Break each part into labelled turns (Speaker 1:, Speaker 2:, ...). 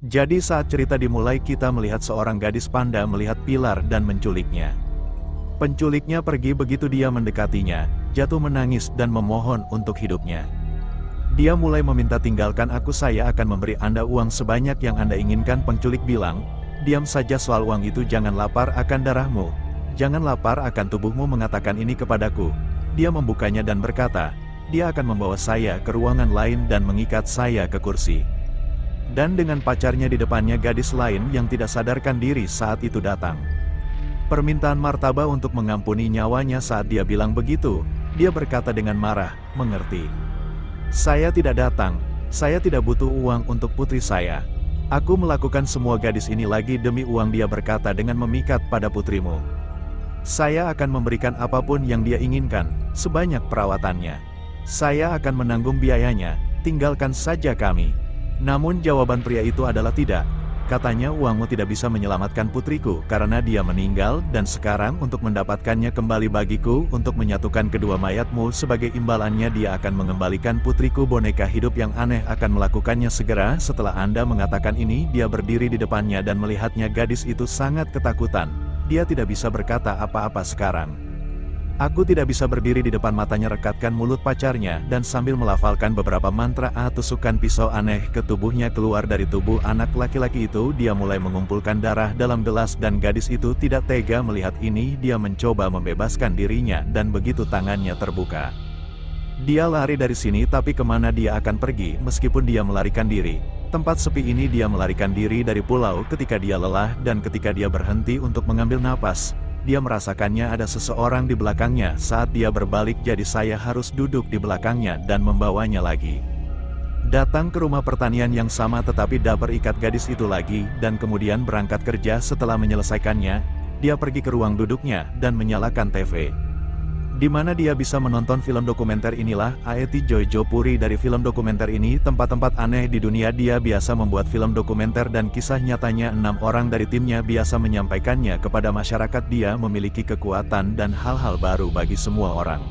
Speaker 1: Jadi saat cerita dimulai kita melihat seorang gadis panda melihat pilar dan menculiknya. Penculiknya pergi begitu dia mendekatinya, jatuh menangis dan memohon untuk hidupnya. Dia mulai meminta tinggalkan aku, saya akan memberi Anda uang sebanyak yang Anda inginkan. Penculik bilang, diam saja soal uang itu, jangan lapar akan darahmu. Jangan lapar akan tubuhmu, mengatakan ini kepadaku. Dia membukanya dan berkata, dia akan membawa saya ke ruangan lain dan mengikat saya ke kursi. Dan dengan pacarnya di depannya, gadis lain yang tidak sadarkan diri saat itu datang. Permintaan martaba untuk mengampuni nyawanya. Saat dia bilang begitu, dia berkata dengan marah, mengerti. Saya tidak datang, saya tidak butuh uang untuk putri saya. Aku melakukan semua gadis ini lagi demi uang, dia berkata dengan memikat pada putrimu. Saya akan memberikan apapun yang dia inginkan, sebanyak perawatannya. Saya akan menanggung biayanya, tinggalkan saja kami. Namun jawaban pria itu adalah tidak. Katanya, uangmu tidak bisa menyelamatkan putriku karena dia meninggal, dan sekarang untuk mendapatkannya kembali bagiku, untuk menyatukan kedua mayatmu, sebagai imbalannya dia akan mengembalikan putriku. Boneka hidup yang aneh akan melakukannya segera. Setelah Anda mengatakan ini, dia berdiri di depannya dan melihatnya. Gadis itu sangat ketakutan. Dia tidak bisa berkata apa-apa sekarang. Aku tidak bisa berdiri di depan matanya, rekatkan mulut pacarnya, dan sambil melafalkan beberapa mantra, tusukan pisau aneh ke tubuhnya keluar dari tubuh anak laki-laki itu. Dia mulai mengumpulkan darah dalam gelas dan gadis itu tidak tega melihat ini. Dia mencoba membebaskan dirinya dan begitu tangannya terbuka. Dia lari dari sini, tapi kemana dia akan pergi meskipun dia melarikan diri? Tempat sepi ini dia melarikan diri dari pulau ketika dia lelah dan ketika dia berhenti untuk mengambil napas. Dia merasakannya ada seseorang di belakangnya. Saat dia berbalik, jadi saya harus duduk di belakangnya dan membawanya lagi. Datang ke rumah pertanian yang sama tetapi dapur ikat gadis itu lagi, dan kemudian berangkat kerja. Setelah menyelesaikannya, dia pergi ke ruang duduknya dan menyalakan TV. Di mana dia bisa menonton film dokumenter. Inilah Aeti Jojo Puri. Dari film dokumenter ini, tempat-tempat aneh di dunia. Dia biasa membuat film dokumenter dan kisah nyatanya. 6 orang dari timnya biasa menyampaikannya kepada masyarakat. Dia memiliki kekuatan dan hal-hal baru bagi semua orang.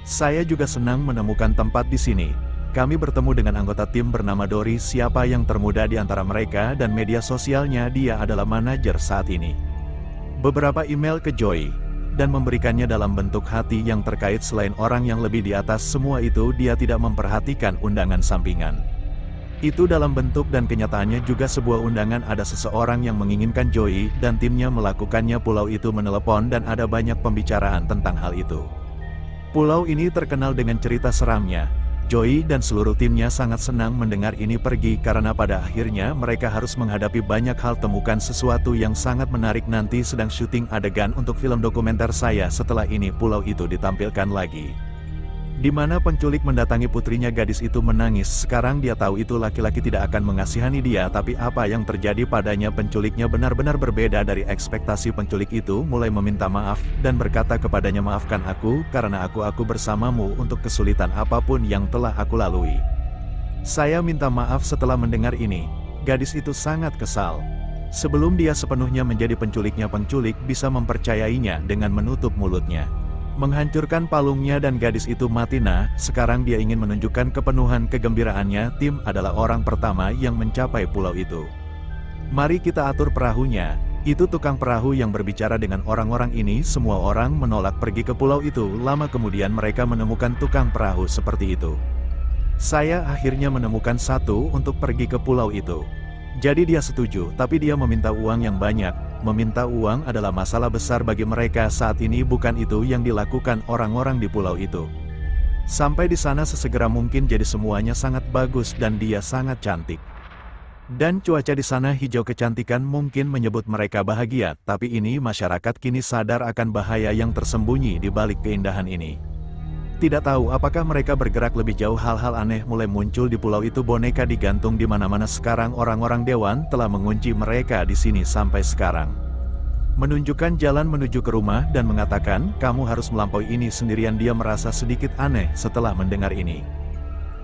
Speaker 1: Saya juga senang menemukan tempat di sini. Kami bertemu dengan anggota tim bernama Dori. Siapa yang termuda di antara mereka, dan media sosialnya dia adalah manajer saat ini. Beberapa email ke Joy dan memberikannya dalam bentuk hati yang terkait. Selain orang yang lebih di atas semua itu, dia tidak memperhatikan undangan sampingan. Itu dalam bentuk dan kenyataannya juga sebuah undangan. Ada seseorang yang menginginkan Joy dan timnya melakukannya. Pulau itu menelepon dan ada banyak pembicaraan tentang hal itu. Pulau ini terkenal dengan cerita seramnya. Joy dan seluruh timnya sangat senang mendengar ini. Pergi karena pada akhirnya mereka harus menghadapi banyak hal. Temukan sesuatu yang sangat menarik. Nanti sedang syuting adegan untuk film dokumenter saya. Setelah ini pulau itu ditampilkan lagi, di mana penculik mendatangi putrinya. Gadis itu menangis. Sekarang dia tahu itu laki-laki tidak akan mengasihani dia, tapi apa yang terjadi padanya? Penculiknya benar-benar berbeda dari ekspektasi. Penculik itu mulai meminta maaf dan berkata kepadanya, maafkan aku karena aku bersamamu untuk kesulitan apapun yang telah aku lalui. Saya minta maaf. Setelah mendengar ini, gadis itu sangat kesal. Sebelum dia sepenuhnya menjadi penculiknya, penculik bisa mempercayainya dengan menutup mulutnya, menghancurkan palungnya, dan gadis itu mati. Nah, sekarang dia ingin menunjukkan kepenuhan kegembiraannya. Tim adalah orang pertama yang mencapai pulau itu. Mari kita atur perahunya. Itu tukang perahu yang berbicara dengan orang-orang ini. Semua orang menolak pergi ke pulau itu. Lama kemudian mereka menemukan tukang perahu seperti itu. Saya akhirnya menemukan satu untuk pergi ke pulau itu. Jadi dia setuju, tapi dia meminta uang yang banyak. Meminta uang adalah masalah besar bagi mereka saat ini. Bukan itu yang dilakukan orang-orang di pulau itu. Sampai di sana sesegera mungkin. Jadi semuanya sangat bagus dan dia sangat cantik. Dan cuaca di sana hijau. Kecantikan mungkin menyebut mereka bahagia, tapi ini masyarakat kini sadar akan bahaya yang tersembunyi di balik keindahan ini. Tidak tahu apakah mereka bergerak lebih jauh. Hal-hal aneh mulai muncul di pulau itu. Boneka digantung di mana-mana. Sekarang orang-orang dewan telah mengunci mereka di sini sampai sekarang. Menunjukkan jalan menuju ke rumah dan mengatakan, kamu harus melampaui ini sendirian. Dia merasa sedikit aneh setelah mendengar ini.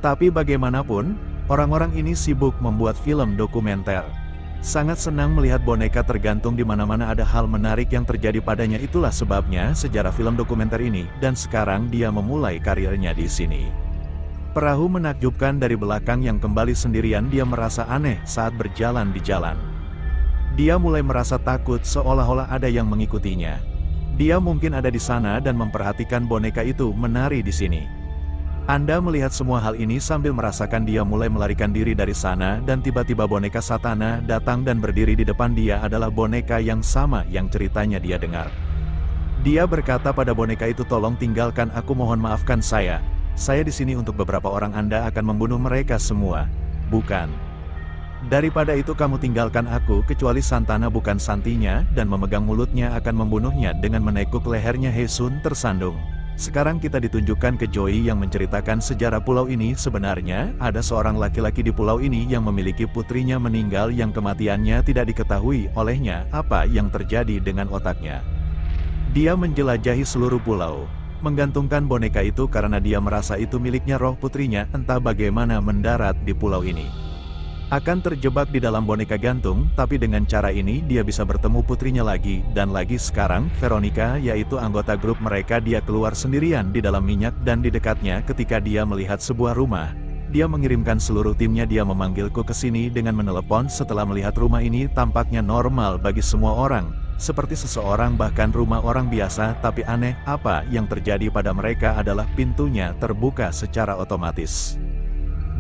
Speaker 1: Tapi bagaimanapun, orang-orang ini sibuk membuat film dokumenter. Sangat senang melihat boneka tergantung di mana-mana. Ada hal menarik yang terjadi padanya. Itulah sebabnya sejarah film dokumenter ini, dan sekarang dia memulai karirnya di sini. Perahu menakjubkan dari belakang yang kembali sendirian. Dia merasa aneh saat berjalan di jalan. Dia mulai merasa takut seolah-olah ada yang mengikutinya. Dia mungkin ada di sana dan memperhatikan boneka itu menari di sini. Anda melihat semua hal ini sambil merasakan dia mulai melarikan diri dari sana dan tiba-tiba boneka Satana datang dan berdiri di depan dia adalah boneka yang sama yang ceritanya dia dengar. Dia berkata pada boneka itu, "Tolong tinggalkan aku, mohon maafkan saya. Saya di sini untuk beberapa orang, Anda akan membunuh mereka semua, bukan? Daripada itu kamu tinggalkan aku." Kecuali Santana bukan Santinya dan memegang mulutnya akan membunuhnya dengan menekuk lehernya. Hesun tersandung. Sekarang kita ditunjukkan ke Joey yang menceritakan sejarah pulau ini. Sebenarnya, ada seorang laki-laki di pulau ini yang memiliki putrinya meninggal yang kematiannya tidak diketahui olehnya apa yang terjadi dengan otaknya. Dia menjelajahi seluruh pulau, menggantungkan boneka itu karena dia merasa itu miliknya. Roh putrinya entah bagaimana mendarat di pulau ini. Akan terjebak di dalam boneka gantung, tapi dengan cara ini dia bisa bertemu putrinya lagi dan lagi. Sekarang, Veronica yaitu anggota grup mereka, dia keluar sendirian di dalam minyak dan di dekatnya ketika dia melihat sebuah rumah. Dia mengirimkan seluruh timnya. Dia memanggilku ke sini dengan menelepon. Setelah melihat rumah ini tampaknya normal bagi semua orang, seperti seseorang bahkan rumah orang biasa, tapi aneh, apa yang terjadi pada mereka adalah pintunya terbuka secara otomatis.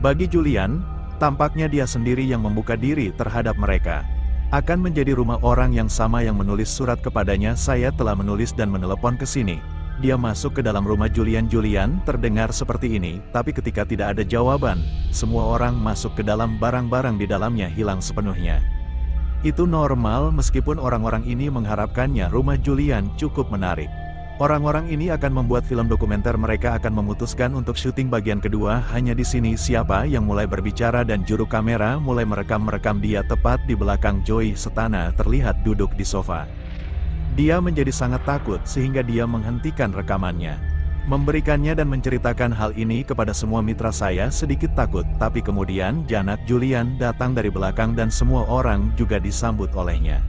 Speaker 1: Bagi Julian, tampaknya dia sendiri yang membuka diri terhadap mereka. Akan menjadi rumah orang yang sama yang menulis surat kepadanya. "Saya telah menulis dan menelepon ke sini." Dia masuk ke dalam rumah Julian. Julian terdengar seperti ini, tapi ketika tidak ada jawaban, semua orang masuk ke dalam. Barang-barang di dalamnya hilang sepenuhnya. Itu normal meskipun orang-orang ini mengharapkannya. Rumah Julian cukup menarik. Orang-orang ini akan membuat film dokumenter. Mereka akan memutuskan untuk syuting bagian kedua hanya di sini. Siapa yang mulai berbicara dan juru kamera mulai merekam dia tepat di belakang Joey. Satana terlihat duduk di sofa. Dia menjadi sangat takut sehingga dia menghentikan rekamannya. Memberikannya dan menceritakan hal ini kepada semua mitra. "Saya sedikit takut." Tapi kemudian Janak Julian datang dari belakang dan semua orang juga disambut olehnya.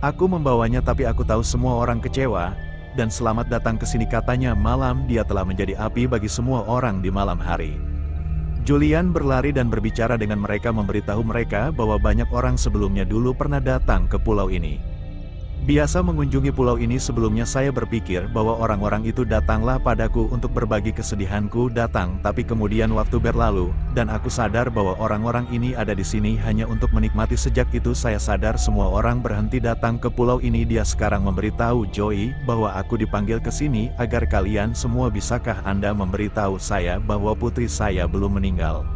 Speaker 1: "Aku membawanya tapi aku tahu semua orang kecewa. Dan selamat datang ke sini," katanya. Malam dia telah menjadi api bagi semua orang di malam hari. Julian berlari dan berbicara dengan mereka, memberitahu mereka bahwa banyak orang sebelumnya dulu pernah datang ke pulau ini. Biasa mengunjungi pulau ini sebelumnya. "Saya berpikir bahwa orang-orang itu datanglah padaku untuk berbagi kesedihanku, datang, tapi kemudian waktu berlalu, dan aku sadar bahwa orang-orang ini ada di sini hanya untuk menikmati. Sejak itu saya sadar semua orang berhenti datang ke pulau ini." Dia sekarang memberitahu Joey bahwa aku dipanggil ke sini agar kalian semua, bisakah Anda memberitahu saya bahwa putri saya belum meninggal?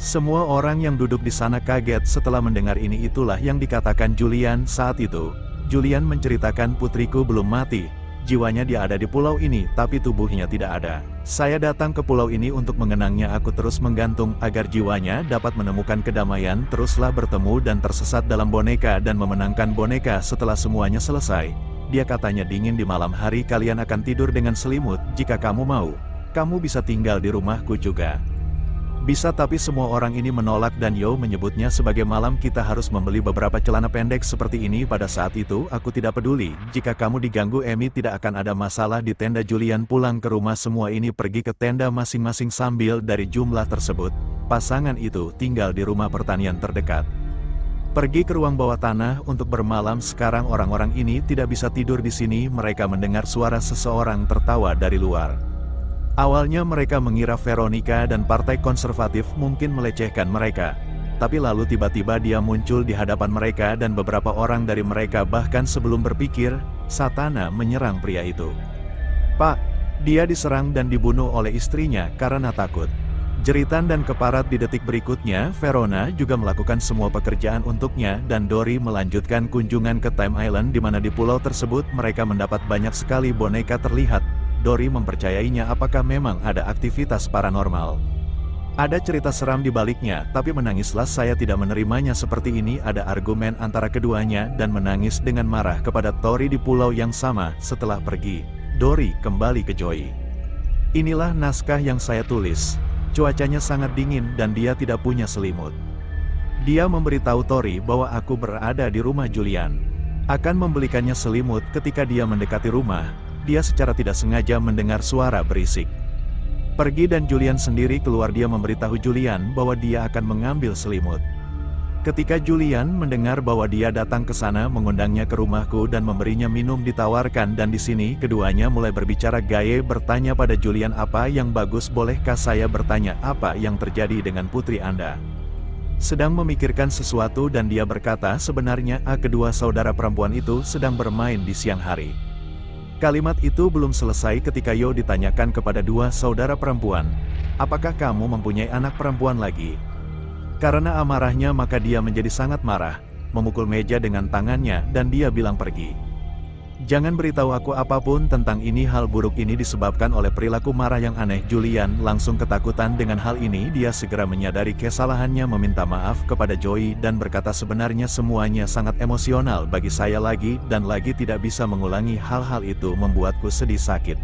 Speaker 1: Semua orang yang duduk di sana kaget setelah mendengar ini. Itulah yang dikatakan Julian saat itu. Julian menceritakan, "Putriku belum mati. Jiwanya dia ada di pulau ini, tapi tubuhnya tidak ada. Saya datang ke pulau ini untuk mengenangnya. Aku terus menggantung agar jiwanya dapat menemukan kedamaian." Teruslah bertemu dan tersesat dalam boneka dan memenangkan boneka. Setelah semuanya selesai, dia katanya, "Dingin di malam hari, kalian akan tidur dengan selimut. Jika kamu mau, kamu bisa tinggal di rumahku juga." Bisa, tapi semua orang ini menolak dan Yo menyebutnya sebagai malam. "Kita harus membeli beberapa celana pendek seperti ini." Pada saat itu, "Aku tidak peduli. Jika kamu diganggu, Emi tidak akan ada masalah di tenda." Julian pulang ke rumah. Semua ini pergi ke tenda masing-masing. Sambil dari jumlah tersebut, pasangan itu tinggal di rumah pertanian terdekat. Pergi ke ruang bawah tanah untuk bermalam. Sekarang orang-orang ini tidak bisa tidur di sini. Mereka mendengar suara seseorang tertawa dari luar. Awalnya mereka mengira Veronica dan Partai Konservatif mungkin melecehkan mereka. Tapi lalu tiba-tiba dia muncul di hadapan mereka dan beberapa orang dari mereka bahkan sebelum berpikir, Satana menyerang pria itu. "Pak, dia diserang dan dibunuh oleh istrinya karena takut." Jeritan dan keparat di detik berikutnya. Verona juga melakukan semua pekerjaan untuknya dan Dory melanjutkan kunjungan ke Time Island, di mana di pulau tersebut mereka mendapat banyak sekali boneka terlihat. Dory mempercayainya. Apakah memang ada aktivitas paranormal? Ada cerita seram di baliknya, tapi menangislah. "Saya tidak menerimanya seperti ini." Ada argumen antara keduanya dan menangis dengan marah kepada Tori di pulau yang sama. Setelah pergi, Dory kembali ke Joey. "Inilah naskah yang saya tulis. Cuacanya sangat dingin dan dia tidak punya selimut." Dia memberitahu Tori bahwa aku berada di rumah Julian. Akan membelikannya selimut. Ketika dia mendekati rumah, dia secara tidak sengaja mendengar suara berisik. Pergi dan Julian sendiri keluar. Dia memberitahu Julian bahwa dia akan mengambil selimut. Ketika Julian mendengar bahwa dia datang ke sana mengundangnya ke rumahku dan memberinya minum ditawarkan dan di sini keduanya mulai berbicara. Gaye bertanya pada Julian, apa yang bagus, bolehkah saya bertanya apa yang terjadi dengan putri Anda? Sedang memikirkan sesuatu dan dia berkata sebenarnya kedua saudara perempuan itu sedang bermain di siang hari. Kalimat itu belum selesai ketika Yo ditanyakan kepada dua saudara perempuan, apakah kamu mempunyai anak perempuan lagi? Karena amarahnya maka dia menjadi sangat marah, memukul meja dengan tangannya dan dia bilang pergi. Jangan beritahu aku apapun tentang ini, hal buruk ini disebabkan oleh perilaku marah yang aneh. Julian langsung ketakutan dengan hal ini. Dia segera menyadari kesalahannya, meminta maaf kepada Joey dan berkata sebenarnya semuanya sangat emosional bagi saya lagi dan lagi tidak bisa mengulangi hal-hal itu membuatku sedih, sakit,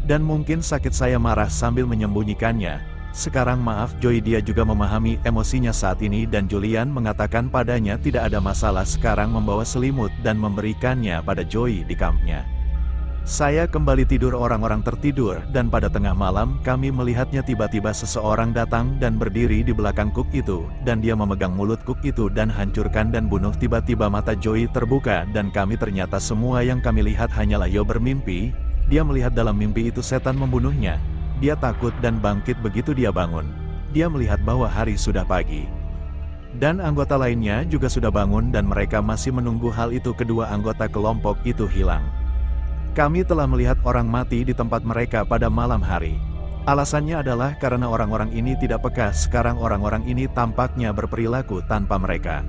Speaker 1: dan mungkin sakit. Saya marah sambil menyembunyikannya. Sekarang maaf Joey, dia juga memahami emosinya saat ini dan Julian mengatakan padanya tidak ada masalah sekarang membawa selimut dan memberikannya pada Joey di kampnya. Saya kembali tidur, orang-orang tertidur dan pada tengah malam kami melihatnya tiba-tiba seseorang datang dan berdiri di belakang Cook itu dan dia memegang mulut Cook itu dan hancurkan dan bunuh. Tiba-tiba mata Joey terbuka dan kami ternyata semua yang kami lihat hanyalah Yo bermimpi. Dia melihat dalam mimpi itu setan membunuhnya. Dia takut dan bangkit. Begitu dia bangun, dia melihat bahwa hari sudah pagi. Dan anggota lainnya juga sudah bangun dan mereka masih menunggu hal itu. Kedua anggota kelompok itu hilang. Kami telah melihat orang mati di tempat mereka pada malam hari. Alasannya adalah karena orang-orang ini tidak peka. Sekarang orang-orang ini tampaknya berperilaku tanpa mereka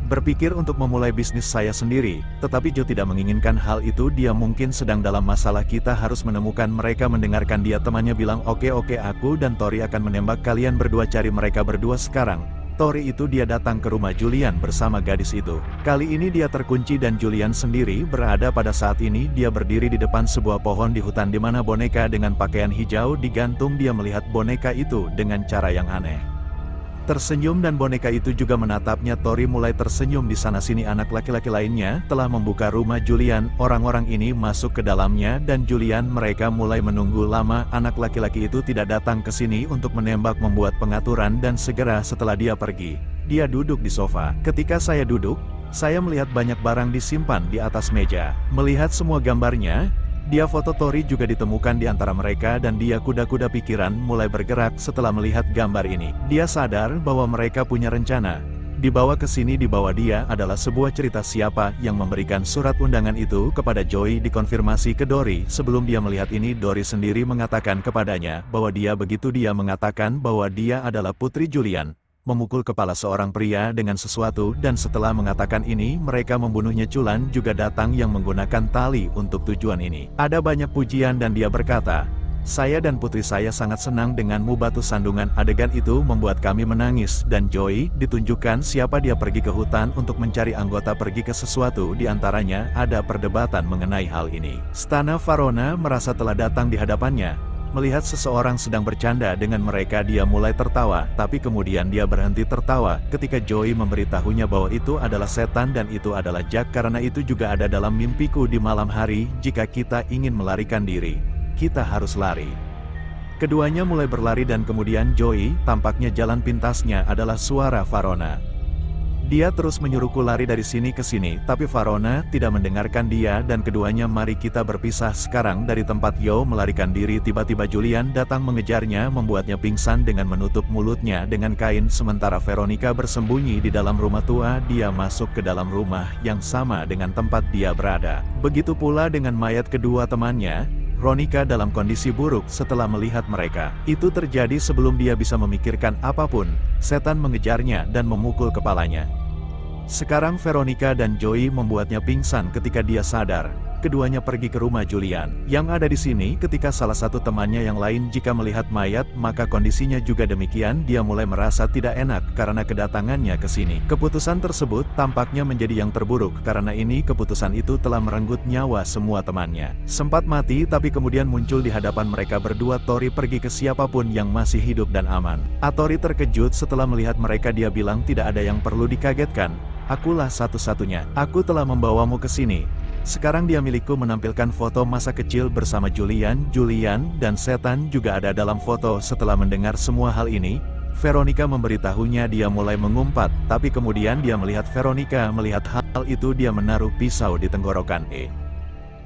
Speaker 1: berpikir untuk memulai bisnis saya sendiri, tetapi Joe tidak menginginkan hal itu. Dia mungkin sedang dalam masalah, kita harus menemukan mereka. Mendengarkan dia, temannya bilang oke, aku dan Tori akan menembak kalian berdua, cari mereka berdua sekarang. Tori itu dia datang ke rumah Julian bersama gadis itu. Kali ini dia terkunci dan Julian sendiri berada pada saat ini. Dia berdiri di depan sebuah pohon di hutan di mana boneka dengan pakaian hijau digantung. Dia melihat boneka itu dengan cara yang aneh, tersenyum dan boneka itu juga menatapnya. Tori mulai tersenyum. Di sana sini anak laki-laki lainnya telah membuka rumah Julian. Orang-orang ini masuk ke dalamnya dan Julian mereka mulai menunggu lama. Anak laki-laki itu tidak datang ke sini untuk menembak, membuat pengaturan dan segera setelah dia pergi, dia duduk di sofa. Ketika saya duduk, saya melihat banyak barang disimpan di atas meja. Melihat semua gambarnya, dia foto Tori juga ditemukan di antara mereka dan dia kuda-kuda pikiran mulai bergerak setelah melihat gambar ini. Dia sadar bahwa mereka punya rencana. Dibawa ke sini, dibawa dia adalah sebuah cerita. Siapa yang memberikan surat undangan itu kepada Joey dikonfirmasi ke Dory. Sebelum dia melihat ini, Dory sendiri mengatakan kepadanya bahwa dia mengatakan bahwa dia adalah putri Julian, memukul kepala seorang pria dengan sesuatu dan setelah mengatakan ini mereka membunuhnya. Julian juga datang yang menggunakan tali untuk tujuan ini. Ada banyak pujian dan dia berkata, saya dan putri saya sangat senang denganmu. Batu sandungan adegan itu membuat kami menangis dan Joey ditunjukkan siapa dia pergi ke hutan untuk mencari anggota, pergi ke sesuatu di antaranya. Ada perdebatan mengenai hal ini. Stana Farona merasa telah datang di hadapannya. Melihat seseorang sedang bercanda dengan mereka, dia mulai tertawa, tapi kemudian dia berhenti tertawa ketika Joey memberitahunya bahwa itu adalah setan dan itu adalah Jack. Karena itu juga ada dalam mimpiku di malam hari. Jika kita ingin melarikan diri, kita harus lari. Keduanya mulai berlari dan kemudian Joey, tampaknya jalan pintasnya adalah suara Farona. Dia terus menyuruhku lari dari sini ke sini, tapi Farona tidak mendengarkan dia dan keduanya mari kita berpisah sekarang dari tempat. Yo melarikan diri. Tiba-tiba Julian datang mengejarnya, membuatnya pingsan dengan menutup mulutnya dengan kain. Sementara Veronica bersembunyi di dalam rumah tua. Dia masuk ke dalam rumah yang sama dengan tempat dia berada. Begitu pula dengan mayat kedua temannya. Veronica dalam kondisi buruk setelah melihat mereka. Itu terjadi sebelum dia bisa memikirkan apapun. Setan mengejarnya dan memukul kepalanya. Sekarang Veronica dan Joey membuatnya pingsan. Ketika dia sadar, keduanya pergi ke rumah Julian yang ada di sini. Ketika salah satu temannya yang lain jika melihat mayat, maka kondisinya juga demikian. Dia mulai merasa tidak enak karena kedatangannya ke sini. Keputusan tersebut tampaknya menjadi yang terburuk karena ini keputusan itu telah merenggut nyawa semua temannya. Sempat mati tapi kemudian muncul di hadapan mereka berdua. Tori pergi ke siapapun yang masih hidup dan aman. Tori terkejut setelah melihat mereka. Dia bilang tidak ada yang perlu dikagetkan. Akulah satu-satunya. Aku telah membawamu ke sini. Sekarang dia milikku menampilkan foto masa kecil bersama Julian, dan setan juga ada dalam foto. Setelah mendengar semua hal ini, Veronica memberitahunya dia mulai mengumpat, tapi kemudian dia melihat Veronica melihat hal itu dia menaruh pisau di tenggorokan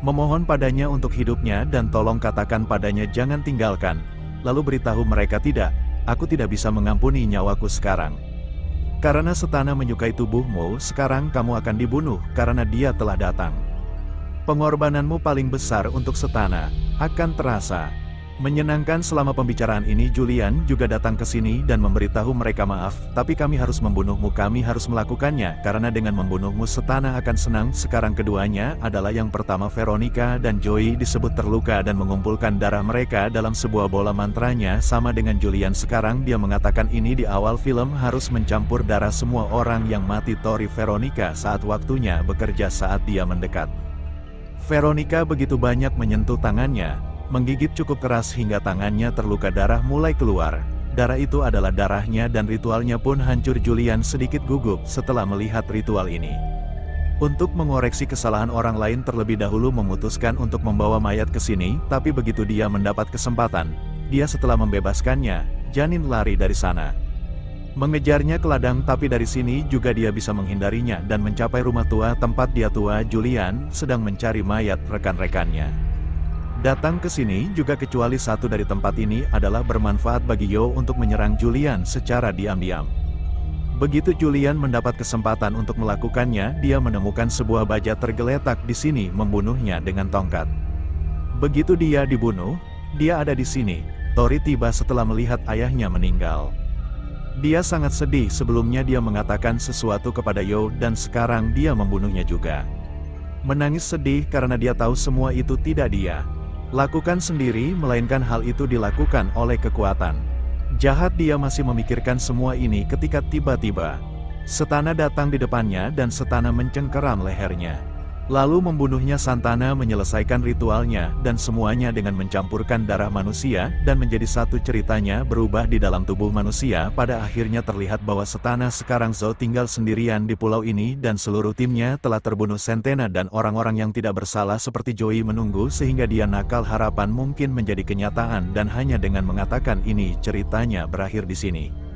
Speaker 1: memohon padanya untuk hidupnya dan tolong katakan padanya jangan tinggalkan, lalu beritahu mereka tidak, aku tidak bisa mengampuni nyawaku sekarang. Karena Setana menyukai tubuhmu, sekarang kamu akan dibunuh karena dia telah datang. Pengorbananmu paling besar untuk Setana akan terasa. Menyenangkan. Selama pembicaraan ini Julian juga datang ke sini dan memberitahu mereka maaf, tapi kami harus membunuhmu, kami harus melakukannya, karena dengan membunuhmu Setana akan senang. Sekarang keduanya adalah yang pertama Veronica dan Joey disebut terluka dan mengumpulkan darah mereka dalam sebuah bola mantranya sama dengan Julian. Sekarang dia mengatakan ini di awal film harus mencampur darah semua orang yang mati. Tori Veronica saat waktunya bekerja saat dia mendekat. Veronica begitu banyak menyentuh tangannya, menggigit cukup keras hingga tangannya terluka, darah mulai keluar. Darah itu adalah darahnya dan ritualnya pun hancur. Julian sedikit gugup setelah melihat ritual ini. Untuk mengoreksi kesalahan orang lain terlebih dahulu memutuskan untuk membawa mayat ke sini, tapi begitu dia mendapat kesempatan, dia setelah membebaskannya, Janin lari dari sana. Mengejarnya ke ladang, tapi dari sini juga dia bisa menghindarinya dan mencapai rumah tua tempat dia tua. Julian sedang mencari mayat rekan-rekannya. Datang ke sini juga kecuali satu dari tempat ini adalah bermanfaat bagi Yo untuk menyerang Julian secara diam-diam. Begitu Julian mendapat kesempatan untuk melakukannya, dia menemukan sebuah baja tergeletak di sini, membunuhnya dengan tongkat. Begitu dia dibunuh, dia ada di sini. Tori tiba setelah melihat ayahnya meninggal. Dia sangat sedih. Sebelumnya dia mengatakan sesuatu kepada Yo dan sekarang dia membunuhnya juga. Menangis sedih karena dia tahu semua itu tidak dia lakukan sendiri, melainkan hal itu dilakukan oleh kekuatan jahat. Dia masih memikirkan semua ini ketika tiba-tiba Setana datang di depannya dan Setana mencengkeram lehernya, lalu membunuhnya. Santana menyelesaikan ritualnya dan semuanya dengan mencampurkan darah manusia dan menjadi satu. Ceritanya berubah di dalam tubuh manusia. Pada akhirnya terlihat bahwa Setana sekarang Zo tinggal sendirian di pulau ini dan seluruh timnya telah terbunuh. Santana dan orang-orang yang tidak bersalah seperti Joey menunggu sehingga dia nakal. Harapan mungkin menjadi kenyataan dan hanya dengan mengatakan ini ceritanya berakhir di sini.